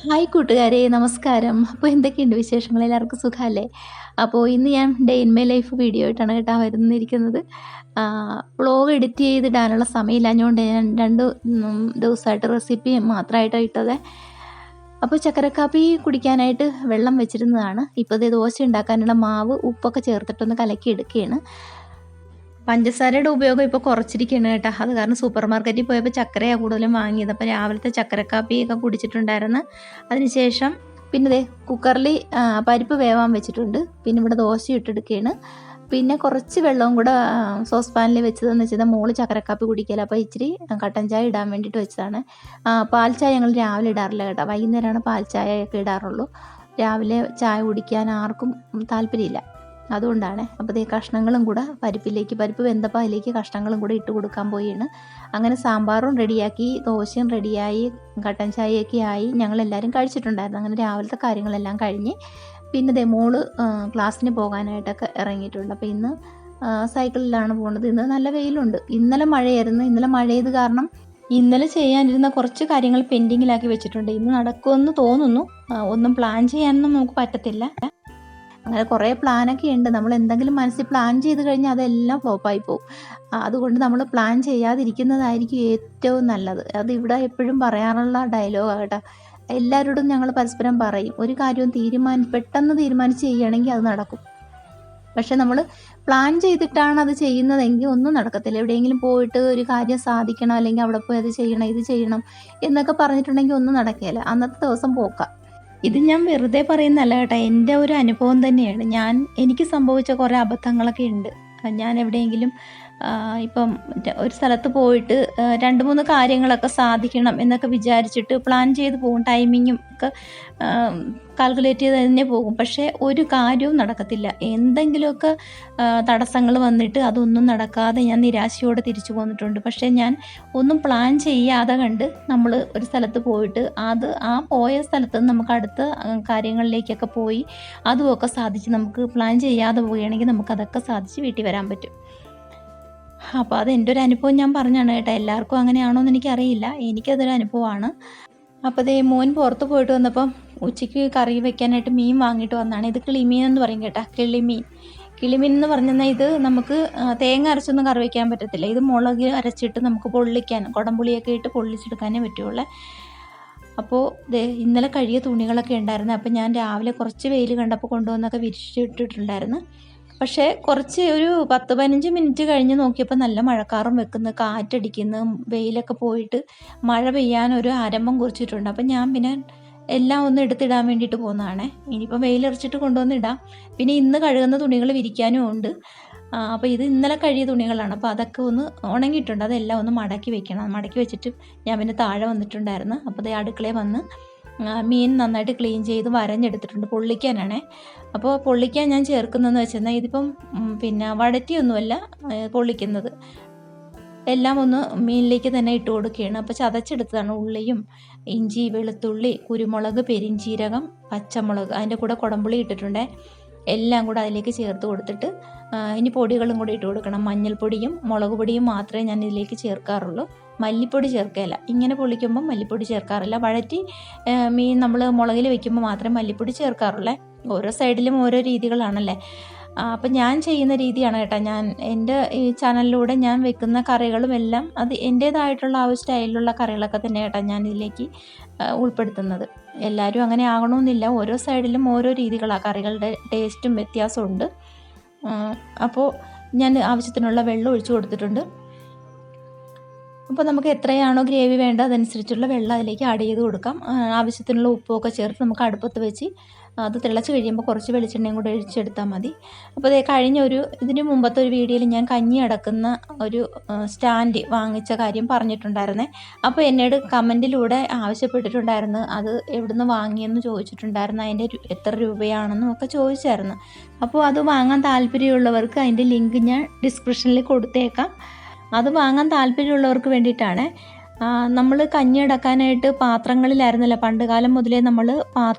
Hi കൂട്ടുകാരെ, നമസ്കാരം. അപ്പോൾ എന്തൊക്കെയുണ്ട് വിശേഷങ്ങൾ? എല്ലാവർക്കും സുഖമല്ലേ? അപ്പോൾ ഇന്ന് ഞാൻ day in my life video ആയിട്ടാണ് കേട്ടോ വരുന്നിരിക്കുന്നത്. വ്ളോഗ് എഡിറ്റ് ചെയ്തിടാനുള്ള സമയമില്ലാഞ്ഞുകൊണ്ട് ഞാൻ 2 ദിവസമായിട്ട് റെസിപ്പി മാത്രമായിട്ടാണ് ഇട്ടത്. അപ്പോൾ ചക്കരക്കാപ്പി കുടിക്കാനായിട്ട് വെള്ളം വെച്ചിരുന്നതാണ്. ഇപ്പോൾ ദേ ദോശ ഉണ്ടാക്കാനുള്ള മാവ് ഉപ്പൊക്കെ ചേർത്തിട്ടൊന്ന് കലക്കി എടുക്കുകയാണ്. പഞ്ചസാരയുടെ ഉപയോഗം ഇപ്പോൾ കുറച്ചിരിക്കുകയാണ് കേട്ടോ. അത് കാരണം സൂപ്പർ മാർക്കറ്റിൽ പോയപ്പോൾ ചക്കരയാണ് കൂടുതലും വാങ്ങിയത്. അപ്പോൾ രാവിലത്തെ ചക്കരക്കാപ്പിയൊക്കെ കുടിച്ചിട്ടുണ്ടായിരുന്നു. അതിനുശേഷം പിന്നെ ദേ കുക്കറിൽ പരിപ്പ് വേവാൻ വെച്ചിട്ടുണ്ട്. പിന്നെ ഇവിടെ ദോശ ഇട്ടെടുക്കുകയാണ്. പിന്നെ കുറച്ച് വെള്ളവും കൂടെ സോസ് പാനിൽ വെച്ചതെന്ന് വെച്ചാൽ മോള് ചക്കരക്കാപ്പി കുടിക്കില്ല. അപ്പോൾ ഇച്ചിരി കട്ടൻ ചായ ഇടാൻ വേണ്ടിയിട്ട് വെച്ചതാണ്. പാൽ ചായ ഞങ്ങൾ രാവിലെ ഇടാറില്ല കേട്ടോ. വൈകുന്നേരമാണ് പാൽ ചായയൊക്കെ ഇടാറുള്ളൂ. രാവിലെ ചായ കുടിക്കാൻ ആർക്കും താല്പര്യമില്ല. അതുകൊണ്ടാണ്. അപ്പോൾ ദേ കഷ്ണങ്ങളും കൂടെ പരിപ്പ് വെന്തപ്പോൾ അതിലേക്ക് കഷ്ണങ്ങളും കൂടെ ഇട്ട് കൊടുക്കാൻ പോയാണ്. അങ്ങനെ സാമ്പാറും റെഡിയാക്കി, ദോശയും റെഡിയായി, കട്ടൻ ചായയൊക്കെ ആയി. ഞങ്ങളെല്ലാവരും കഴിച്ചിട്ടുണ്ടായിരുന്നു. അങ്ങനെ രാവിലത്തെ കാര്യങ്ങളെല്ലാം കഴിഞ്ഞ് പിന്നെ ദേ മോള് ക്ലാസ്സിന് പോകാനായിട്ടൊക്കെ ഇറങ്ങിയിട്ടുണ്ട്. അപ്പോൾ ഇന്ന് സൈക്കിളിലാണ് പോകുന്നത്. ഇന്ന് നല്ല വെയിലുണ്ട്. ഇന്നലെ മഴയായിരുന്നു. ഇന്നലെ മഴയത് കാരണം ഇന്നലെ ചെയ്യാനിരുന്ന കുറച്ച് കാര്യങ്ങൾ പെൻഡിങ്ങിലാക്കി വെച്ചിട്ടുണ്ട്. ഇന്ന് നടക്കുമെന്ന് തോന്നുന്നു. ഒന്നും പ്ലാൻ ചെയ്യാനൊന്നും നമുക്ക് പറ്റത്തില്ല. അങ്ങനെ കുറേ പ്ലാനൊക്കെ ഉണ്ട്. നമ്മൾ എന്തെങ്കിലും മനസ്സിൽ പ്ലാൻ ചെയ്ത് കഴിഞ്ഞാൽ അതെല്ലാം ഫ്ലോപ്പായി പോകും. അതുകൊണ്ട് നമ്മൾ പ്ലാൻ ചെയ്യാതിരിക്കുന്നതായിരിക്കും ഏറ്റവും നല്ലത്. അത് ഇവിടെ എപ്പോഴും പറയാറുള്ള ഡയലോഗാണ് കേട്ടോ. എല്ലാവരോടും ഞങ്ങൾ പരസ്പരം പറയും, ഒരു കാര്യവും പെട്ടെന്ന് തീരുമാനിച്ച് ചെയ്യുകയാണെങ്കിൽ അത് നടക്കും. പക്ഷെ നമ്മൾ പ്ലാൻ ചെയ്തിട്ടാണ് അത് ചെയ്യുന്നതെങ്കിൽ ഒന്നും നടക്കത്തില്ല. എവിടെയെങ്കിലും പോയിട്ട് ഒരു കാര്യം സാധിക്കണം, അല്ലെങ്കിൽ അവിടെ പോയി അത് ചെയ്യണം, ഇത് ചെയ്യണം എന്നൊക്കെ പറഞ്ഞിട്ടുണ്ടെങ്കിൽ ഒന്നും നടക്കില്ല. അന്നത്തെ ദിവസം പോക്കാം. ഇത് ഞാൻ വെറുതെ പറയുന്നതല്ല കേട്ടോ. എൻ്റെ ഒരു അനുഭവം തന്നെയാണ്. എനിക്ക് സംഭവിച്ച കുറേ അബദ്ധങ്ങളൊക്കെ ഉണ്ട്. ഞാൻ എവിടെയെങ്കിലും ഇപ്പം ഒരു സ്ഥലത്ത് പോയിട്ട് 2-3 കാര്യങ്ങളൊക്കെ സാധിക്കണം എന്നൊക്കെ വിചാരിച്ചിട്ട് പ്ലാൻ ചെയ്ത് പോകും. ടൈമിങ്ങും ഒക്കെ കാൽക്കുലേറ്റ് ചെയ്ത് തന്നെ പോകും. പക്ഷേ ഒരു കാര്യവും നടക്കത്തില്ല. എന്തെങ്കിലുമൊക്കെ തടസ്സങ്ങൾ വന്നിട്ട് അതൊന്നും നടക്കാതെ ഞാൻ നിരാശയോടെ തിരിച്ചു പോന്നിട്ടുണ്ട്. പക്ഷേ ഞാൻ ഒന്നും പ്ലാൻ ചെയ്യാതെ കണ്ട് നമ്മൾ ഒരു സ്ഥലത്ത് പോയിട്ട് ആ പോയ സ്ഥലത്ത് നിന്ന് നമുക്ക് അടുത്ത കാര്യങ്ങളിലേക്കൊക്കെ പോയി അതുമൊക്കെ സാധിച്ച്, നമുക്ക് പ്ലാൻ ചെയ്യാതെ പോവുകയാണെങ്കിൽ നമുക്കതൊക്കെ സാധിച്ച് വീട്ടിൽ വരാൻ പറ്റും. അപ്പോൾ അത് എൻ്റെ ഒരു അനുഭവം ഞാൻ പറഞ്ഞാണ് കേട്ടോ. എല്ലാവർക്കും അങ്ങനെയാണോ എന്ന് എനിക്കറിയില്ല. എനിക്കതൊരു അനുഭവമാണ്. അപ്പോൾ ദേ മോൻ പുറത്ത് പോയിട്ട് വന്നപ്പം ഉച്ചയ്ക്ക് കറി വെക്കാനായിട്ട് മീൻ വാങ്ങിയിട്ട് വന്നതാണ്. ഇത് കിളിമീൻ എന്ന് പറയും കേട്ടോ. കിളിമീൻ എന്ന് പറഞ്ഞാൽ ഇത് നമുക്ക് തേങ്ങ അരച്ചൊന്നും കറി വയ്ക്കാൻ പറ്റത്തില്ല. ഇത് മുളക് അരച്ചിട്ട് നമുക്ക് പൊള്ളിക്കാൻ, കുടംപുളിയൊക്കെ ഇട്ട് പൊള്ളിച്ചെടുക്കാനേ പറ്റുള്ളൂ. അപ്പോൾ ദേ ഇന്നലെ കഴുകിയ തുണികളൊക്കെ ഉണ്ടായിരുന്നു. അപ്പോൾ ഞാൻ രാവിലെ കുറച്ച് വെയിൽ കണ്ടപ്പോൾ കൊണ്ടുവന്നൊക്കെ വിരിച്ചിട്ടിട്ടുണ്ടായിരുന്നു. പക്ഷേ കുറച്ച് ഒരു 10-15 മിനിറ്റ് കഴിഞ്ഞ് നോക്കിയപ്പോൾ നല്ല മഴക്കാറും വെക്കുന്നു, കാറ്റടിക്കുന്നു, വെയിലൊക്കെ പോയിട്ട് മഴ പെയ്യാനൊരു ആരംഭം കുറിച്ചിട്ടുണ്ട്. അപ്പം ഞാൻ പിന്നെ എല്ലാം ഒന്ന് എടുത്തിടാൻ വേണ്ടിയിട്ട് പോകുന്നതാണേ. ഇനിയിപ്പോൾ വെയിലറിച്ചിട്ട് കൊണ്ടുവന്നിടാം. പിന്നെ ഇന്ന് കഴുകുന്ന തുണികൾ വിരിക്കാനും ഉണ്ട്. അപ്പോൾ ഇത് ഇന്നലെ കഴുകിയ തുണികളാണ്. അപ്പോൾ അതൊക്കെ ഒന്ന് ഉണങ്ങിയിട്ടുണ്ട്. അതെല്ലാം ഒന്ന് മടക്കി വെക്കണം. മടക്കി വെച്ചിട്ട് ഞാൻ പിന്നെ താഴെ വന്നിട്ടുണ്ടായിരുന്നു. അപ്പോൾ ദേ അടുക്കളയിൽ വന്ന് മീൻ നന്നായിട്ട് ക്ലീൻ ചെയ്ത് വരഞ്ഞെടുത്തിട്ടുണ്ട്. പൊള്ളിക്കാനാണേ. അപ്പോൾ പൊള്ളിക്കാൻ ഞാൻ ചേർക്കുന്നതെന്ന് വെച്ചാൽ ഇതിപ്പം പിന്നെ വഴറ്റിയൊന്നുമല്ല പൊള്ളിക്കുന്നത്. എല്ലാം ഒന്ന് മീനിലേക്ക് തന്നെ ഇട്ട് കൊടുക്കുകയാണ്. അപ്പോൾ ചതച്ചെടുത്തതാണ്. ഉള്ളിയും ഇഞ്ചി, വെളുത്തുള്ളി, കുരുമുളക്, പെരിഞ്ചീരകം, പച്ചമുളക്, അതിൻ്റെ കൂടെ കുടംപുളി ഇട്ടിട്ടുണ്ട്. എല്ലാം കൂടെ അതിലേക്ക് ചേർത്ത് കൊടുത്തിട്ട് ഇനി പൊടികളും കൂടി ഇട്ട് കൊടുക്കണം. മഞ്ഞൾപ്പൊടിയും മുളക് പൊടിയും മാത്രമേ ഞാൻ ഇതിലേക്ക് ചേർക്കാറുള്ളൂ. മല്ലിപ്പൊടി ചേർക്കുകയില്ല. ഇങ്ങനെ പൊള്ളിക്കുമ്പോൾ മല്ലിപ്പൊടി ചേർക്കാറില്ല. വഴറ്റി മീൻ നമ്മൾ മുളകിൽ വെക്കുമ്പോൾ മാത്രമേ മല്ലിപ്പൊടി ചേർക്കാറുള്ളേ. ഓരോ സൈഡിലും ഓരോ രീതികളാണല്ലേ. അപ്പം ഞാൻ ചെയ്യുന്ന രീതിയാണ് കേട്ടോ. എൻ്റെ ഈ ചാനലിലൂടെ ഞാൻ വെക്കുന്ന കറികളും എല്ലാം അത് എൻ്റേതായിട്ടുള്ള ആ ഒരു സ്റ്റൈലിലുള്ള കറികളൊക്കെ തന്നെ കേട്ടോ ഞാൻ ഇതിലേക്ക് ഉൾപ്പെടുത്തുന്നത്. എല്ലാവരും അങ്ങനെ ആകണമെന്നില്ല. ഓരോ സൈഡിലും ഓരോ രീതികളാണ്. കറികളുടെ ടേസ്റ്റും വ്യത്യാസമുണ്ട്. അപ്പോൾ ഞാൻ ആവശ്യത്തിനുള്ള വെള്ളം ഒഴിച്ചു കൊടുത്തിട്ടുണ്ട്. അപ്പോൾ നമുക്ക് എത്രയാണോ ഗ്രേവി വേണ്ടത് അതനുസരിച്ചുള്ള വെള്ളം അതിലേക്ക് ആഡ് ചെയ്ത് കൊടുക്കാം. ആവശ്യത്തിനുള്ള ഉപ്പൊക്കെ ചേർത്ത് നമുക്ക് അടുപ്പത്ത് വെച്ച് അത് തിളച്ച് കഴിയുമ്പോൾ കുറച്ച് വെളിച്ചെണ്ണയും കൂടെ ഒഴിച്ചെടുത്താൽ മതി. അപ്പോൾ ഇതിന് മുമ്പത്തെ ഒരു വീഡിയോയിൽ ഞാൻ കഞ്ഞി അടക്കുന്ന ഒരു സ്റ്റാൻഡ് വാങ്ങിച്ച കാര്യം പറഞ്ഞിട്ടുണ്ടായിരുന്നേ. അപ്പോൾ എന്നോട് കമൻറ്റിലൂടെ ആവശ്യപ്പെട്ടിട്ടുണ്ടായിരുന്നു അത് എവിടുന്ന് വാങ്ങിയെന്ന് ചോദിച്ചിട്ടുണ്ടായിരുന്നു. അതിൻ്റെ എത്ര രൂപയാണെന്നും ഒക്കെ ചോദിച്ചായിരുന്നു. അപ്പോൾ അത് വാങ്ങാൻ താല്പര്യമുള്ളവർക്ക് അതിൻ്റെ ലിങ്ക് ഞാൻ ഡിസ്ക്രിപ്ഷനിൽ കൊടുത്തേക്കാം. അത് വാങ്ങാൻ താല്പര്യമുള്ളവർക്ക് വേണ്ടിയിട്ടാണ്. നമ്മൾ കഞ്ഞി അടക്കാനായിട്ട് പാത്രങ്ങളിലായിരുന്നല്ലോ പണ്ട് കാലം മുതലേ നമ്മൾ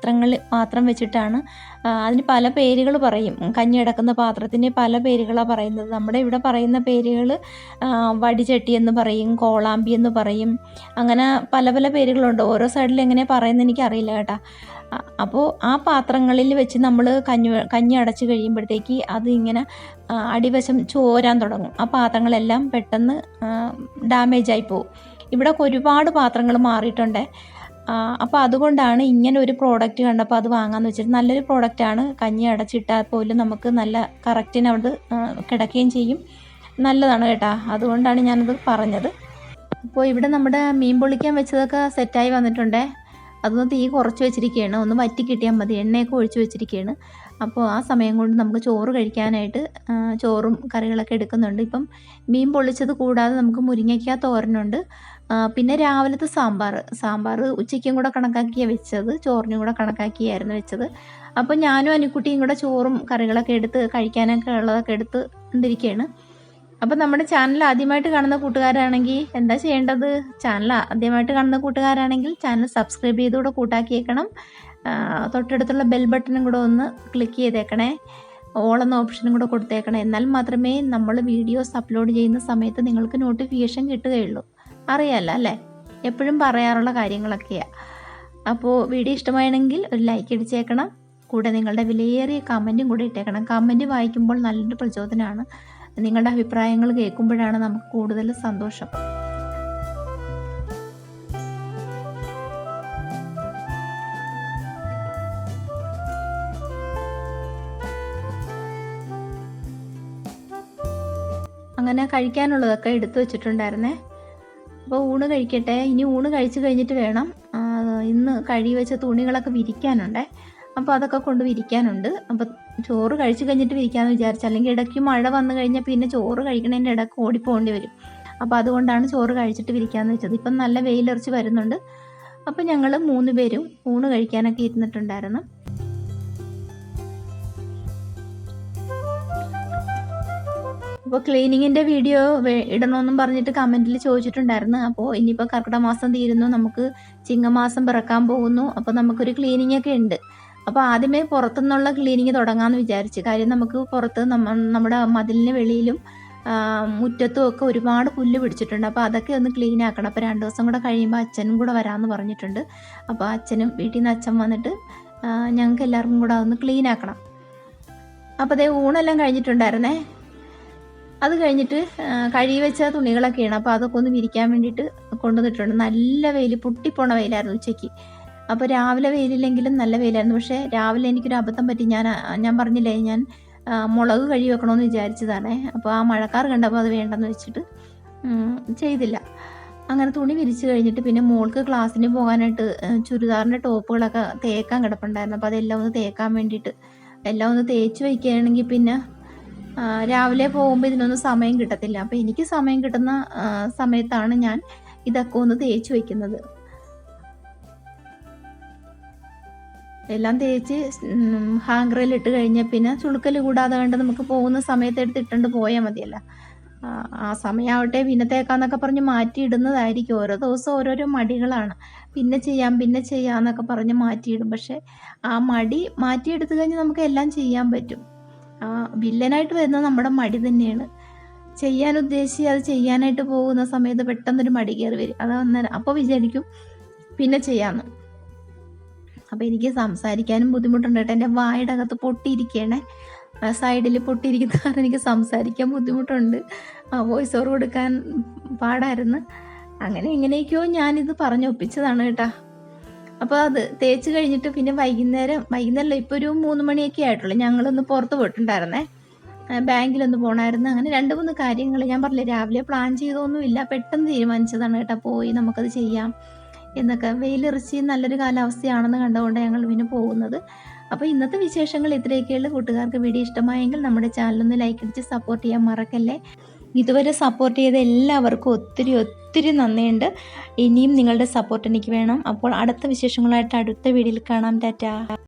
പാത്രം വെച്ചിട്ടാണ്. അതിന് പല പേരുകൾ പറയും. കഞ്ഞി അടക്കുന്ന പാത്രത്തിന് പല പേരുകളാണ് പറയുന്നത്. നമ്മുടെ ഇവിടെ പറയുന്ന പേരുകൾ വടിചട്ടി എന്ന് പറയും, കോളാമ്പി എന്ന് പറയും, അങ്ങനെ പല പല പേരുകളുണ്ട്. ഓരോ സൈഡിൽ എങ്ങനെയാണ് പറയുന്നത് എനിക്കറിയില്ല കേട്ടോ. അപ്പോൾ ആ പാത്രങ്ങളിൽ വെച്ച് നമ്മൾ കഞ്ഞി അടച്ച് കഴിയുമ്പോഴത്തേക്ക് അത് ഇങ്ങനെ അടിവശം ചോരാൻ തുടങ്ങും. ആ പാത്രങ്ങളെല്ലാം പെട്ടെന്ന് ഡാമേജായി പോകും. ഇവിടെ ഒരുപാട് പാത്രങ്ങൾ മാറിയിട്ടുണ്ട്. അപ്പോൾ അതുകൊണ്ടാണ് ഇങ്ങനെ ഒരു പ്രോഡക്റ്റ് കണ്ടപ്പോൾ അത് വാങ്ങാമെന്ന് വെച്ചിട്ട്. നല്ലൊരു പ്രോഡക്റ്റാണ്. കഞ്ഞി അടച്ചിട്ടാൽ പോലും നമുക്ക് നല്ല കറക്റ്റിന് അവിടെ കിടക്കുകയും ചെയ്യും. നല്ലതാണ് കേട്ടോ. അതുകൊണ്ടാണ് ഞാനത് പറഞ്ഞത്. അപ്പോൾ ഇവിടെ നമ്മുടെ മീൻ പൊള്ളിക്കാൻ വെച്ചതൊക്കെ സെറ്റായി വന്നിട്ടുണ്ട്. അതൊന്ന് തീ കുറച്ച് വെച്ചിരിക്കുകയാണ്. ഒന്ന് വറ്റി കിട്ടിയാൽ മതി. എണ്ണയൊക്കെ ഒഴിച്ച് വെച്ചിരിക്കുകയാണ്. അപ്പോൾ ആ സമയം കൊണ്ട് നമുക്ക് ചോറ് കഴിക്കാനായിട്ട് ചോറും കറികളൊക്കെ എടുക്കുന്നുണ്ട്. ഇപ്പം മീൻ പൊള്ളിച്ചത് കൂടാതെ നമുക്ക് മുരിങ്ങയ്ക്ക തോരനുണ്ട്. പിന്നെ രാവിലത്തെ സാമ്പാർ ഉച്ചയ്ക്കും കൂടെ കണക്കാക്കിയാണ് വെച്ചത്. ചോറിനും കൂടെ കണക്കാക്കിയായിരുന്നു വെച്ചത്. അപ്പോൾ ഞാനും അനുക്കുട്ടിയും കൂടെ ചോറും കറികളൊക്കെ എടുത്ത് കഴിക്കാനൊക്കെ ഉള്ളതൊക്കെ എടുത്ത് കൊണ്ടിരിക്കുകയാണ്. അപ്പോൾ നമ്മുടെ ചാനൽ ആദ്യമായിട്ട് കാണുന്ന കൂട്ടുകാരാണെങ്കിൽ എന്താ ചെയ്യേണ്ടത്? ചാനൽ ആദ്യമായിട്ട് കാണുന്ന കൂട്ടുകാരാണെങ്കിൽ ചാനൽ സബ്സ്ക്രൈബ് ചെയ്തുകൂടെ കൂട്ടാക്കിയേക്കണം. തൊട്ടടുത്തുള്ള ബെൽ ബട്ടണും കൂടെ ഒന്ന് ക്ലിക്ക് ചെയ്തേക്കണേ. ഓൾ എന്ന ഓപ്ഷനും കൂടെ കൊടുത്തേക്കണേ. എന്നാൽ മാത്രമേ നമ്മൾ വീഡിയോസ് അപ്ലോഡ് ചെയ്യുന്ന സമയത്ത് നിങ്ങൾക്ക് നോട്ടിഫിക്കേഷൻ കിട്ടുകയുള്ളൂ. അറിയാമല്ലോ അല്ലേ? എപ്പോഴും പറയാറുള്ള കാര്യങ്ങളൊക്കെയാണ്. അപ്പോൾ വീഡിയോ ഇഷ്ടമായെങ്കിൽ ഒരു ലൈക്ക് അടിച്ചേക്കണം. കൂടെ നിങ്ങളുടെ വിലയേറിയ കമൻറ്റും കൂടെ ഇട്ടേക്കണം. കമൻറ്റ് വായിക്കുമ്പോൾ നല്ലൊരു പ്രചോദനമാണ്. നിങ്ങളുടെ അഭിപ്രായങ്ങൾ കേൾക്കുമ്പോഴാണ് നമുക്ക് കൂടുതൽ സന്തോഷം. അങ്ങനെ കഴിക്കാനുള്ളതൊക്കെ എടുത്തു വെച്ചിട്ടുണ്ടായിരുന്നേ. അപ്പോൾ ഊണ് കഴിക്കട്ടെ. ഇനി ഊണ് കഴിച്ച് കഴിഞ്ഞിട്ട് വേണം ഇന്ന് കഴുകി വെച്ച തുണികളൊക്കെ വിരിക്കാനുണ്ടേ. അപ്പോൾ അതൊക്കെ കൊണ്ട് വിരിക്കാനുണ്ട്. അപ്പോൾ ചോറ് കഴിച്ച് കഴിഞ്ഞിട്ട് വിരിക്കാമെന്ന് വിചാരിച്ചു. അല്ലെങ്കിൽ ഇടയ്ക്ക് മഴ വന്നു കഴിഞ്ഞാൽ പിന്നെ ചോറ് കഴിക്കണതിൻ്റെ ഇടയ്ക്ക് ഓടിപ്പോകേണ്ടി വരും. അപ്പോൾ അതുകൊണ്ടാണ് ചോറ് കഴിച്ചിട്ട് വിരിക്കാമെന്ന് വെച്ചത്. ഇപ്പം നല്ല വെയിലിറച്ചി വരുന്നുണ്ട്. അപ്പോൾ ഞങ്ങൾ 3 പേരും ഊണ് കഴിക്കാനൊക്കെ ഇരുന്നിട്ടുണ്ടായിരുന്നു. അപ്പോൾ ക്ലീനിങ്ങിൻ്റെ വീഡിയോ ഇടണമെന്നും പറഞ്ഞിട്ട് കമൻറ്റിൽ ചോദിച്ചിട്ടുണ്ടായിരുന്നു. അപ്പോൾ ഇനിയിപ്പോൾ കർക്കിടക മാസം തീരുന്നു, നമുക്ക് ചിങ്ങമാസം പിറക്കാൻ പോകുന്നു. അപ്പോൾ നമുക്കൊരു ക്ലീനിങ് ഒക്കെ ഉണ്ട്. അപ്പോൾ ആദ്യമേ പുറത്തുനിന്നുള്ള ക്ലീനിങ് തുടങ്ങാമെന്ന് വിചാരിച്ചു. കാര്യം നമുക്ക് പുറത്ത് നമ്മുടെ മതിലിന് വെളിയിലും മുറ്റത്തും ഒക്കെ ഒരുപാട് പുല്ല് പിടിച്ചിട്ടുണ്ട്. അപ്പോൾ അതൊക്കെ ഒന്ന് ക്ലീൻ ആക്കണം. അപ്പോൾ 2 ദിവസം കൂടെ കഴിയുമ്പോൾ അച്ഛനും കൂടെ വരാമെന്ന് പറഞ്ഞിട്ടുണ്ട്. അപ്പോൾ അച്ഛനും വീട്ടിൽ നിന്ന് അച്ഛൻ വന്നിട്ട് ഞങ്ങൾക്ക് എല്ലാവർക്കും കൂടെ അതൊന്ന് ക്ലീൻ ആക്കണം. അപ്പോൾ അതേ ഊണെല്ലാം കഴിഞ്ഞിട്ടുണ്ടായിരുന്നേ. അത് കഴിഞ്ഞിട്ട് കഴുകി വെച്ച തുണികളൊക്കെയാണ്. അപ്പോൾ അതൊക്കെ ഒന്ന് വിരിക്കാൻ വേണ്ടിയിട്ട് കൊണ്ടുവന്നിട്ടുണ്ട്. നല്ല വെയിൽ, പൊട്ടിപ്പോണ വെയിലായിരുന്നു ഉച്ചയ്ക്ക്. അപ്പോൾ രാവിലെ വെയിലില്ലെങ്കിലും നല്ല വെയിലായിരുന്നു. പക്ഷേ രാവിലെ എനിക്കൊരു അബദ്ധം പറ്റി. ഞാൻ പറഞ്ഞില്ലേ, ഞാൻ മുളക് കഴുകി വെക്കണമെന്ന് വിചാരിച്ചതാണ്. അപ്പോൾ ആ മഴക്കാർ കണ്ടപ്പോൾ അത് വേണ്ടെന്ന് വെച്ചിട്ട് ചെയ്തില്ല. അങ്ങനെ തുണി വിരിച്ച് കഴിഞ്ഞിട്ട് പിന്നെ മോൾക്ക് ക്ലാസ്സിന് പോകാനായിട്ട് ചുരിദാറിൻ്റെ ടോപ്പുകളൊക്കെ തേക്കാൻ കിടപ്പുണ്ടായിരുന്നു. അപ്പോൾ അതെല്ലാം ഒന്ന് തേക്കാൻ വേണ്ടിയിട്ട് എല്ലാം ഒന്ന് തേച്ച് വയ്ക്കുകയാണെങ്കിൽ പിന്നെ രാവിലെ പോകുമ്പോൾ ഇതിനൊന്നും സമയം കിട്ടത്തില്ല. അപ്പോൾ എനിക്ക് സമയം കിട്ടുന്ന സമയത്താണ് ഞാൻ ഇതൊക്കെ ഒന്ന് തേച്ച് വയ്ക്കുന്നത്. എല്ലാം തേച്ച് ഹാങ്കറിൽ ഇട്ട് കഴിഞ്ഞാൽ പിന്നെ ചുളുക്കൽ കൂടാതെ കണ്ട് നമുക്ക് പോകുന്ന സമയത്ത് എടുത്തിട്ടുണ്ട് പോയാൽ മതിയല്ല. ആ സമയമാവട്ടെ പിന്നത്തേക്കാന്നൊക്കെ പറഞ്ഞ് മാറ്റിയിടുന്നതായിരിക്കും. ഓരോ ദിവസം ഓരോരോ മടികളാണ്. പിന്നെ ചെയ്യാമെന്നൊക്കെ പറഞ്ഞ് മാറ്റിയിടും. പക്ഷേ ആ മടി മാറ്റിയെടുത്തു കഴിഞ്ഞാൽ നമുക്ക് എല്ലാം ചെയ്യാൻ പറ്റും. വില്ലനായിട്ട് വരുന്നത് നമ്മുടെ മടി തന്നെയാണ്. ചെയ്യാൻ ഉദ്ദേശിച്ച് അത് ചെയ്യാനായിട്ട് പോകുന്ന സമയത്ത് പെട്ടെന്നൊരു മടി കയറി വരും. അത് അന്നേരം അപ്പോൾ വിചാരിക്കും പിന്നെ ചെയ്യാമെന്ന്. അപ്പോൾ എനിക്ക് സംസാരിക്കാനും ബുദ്ധിമുട്ടുണ്ട് കേട്ടോ. എൻ്റെ വായുടെ അകത്ത് പൊട്ടിയിരിക്കുകയാണേ, സൈഡിൽ പൊട്ടിയിരിക്കുന്ന കാരണം എനിക്ക് സംസാരിക്കാൻ ബുദ്ധിമുട്ടുണ്ട്. വോയിസ് ഓവർ കൊടുക്കാൻ പാടായിരുന്നു. അങ്ങനെ എങ്ങനെയൊക്കെയോ ഞാനിത് പറഞ്ഞൊപ്പിച്ചതാണ് കേട്ടോ. അപ്പോൾ അത് തേച്ച് കഴിഞ്ഞിട്ട് പിന്നെ വൈകുന്നേരം ഇപ്പോൾ ഒരു 3 മണിയൊക്കെ ആയിട്ടുള്ളൂ. ഞങ്ങളൊന്ന് പുറത്ത് പോയിട്ടുണ്ടായിരുന്നേ, ബാങ്കിലൊന്ന് പോകണമായിരുന്നു. അങ്ങനെ 2-3 കാര്യങ്ങൾ ഞാൻ പറഞ്ഞില്ലേ, രാവിലെ പ്ലാൻ ചെയ്തൊന്നുമില്ല, പെട്ടെന്ന് തീരുമാനിച്ചതാണ് കേട്ടോ. പോയി നമുക്കത് ചെയ്യാം എന്നൊക്കെ. വെയിലിറച്ചി നല്ലൊരു കാലാവസ്ഥയാണെന്ന് കണ്ടുകൊണ്ട് ഞങ്ങൾ പിന്നെ പോകുന്നത്. അപ്പോൾ ഇന്നത്തെ വിശേഷങ്ങൾ ഇത്രയൊക്കെയുള്ള. കൂട്ടുകാർക്ക് വീഡിയോ ഇഷ്ടമായെങ്കിൽ നമ്മുടെ ചാനലൊന്ന് ലൈക്ക് അടിച്ച് സപ്പോർട്ട് ചെയ്യാൻ മറക്കല്ലേ. ഇതുവരെ സപ്പോർട്ട് ചെയ്ത എല്ലാവർക്കും ഒത്തിരി നന്ദിയുണ്ട്. ഇനിയും നിങ്ങളുടെ സപ്പോർട്ട് എനിക്ക് വേണം. അപ്പോൾ അടുത്ത വിശേഷങ്ങളായിട്ട് അടുത്ത വീഡിയോയിൽ കാണാം. ടാറ്റാ.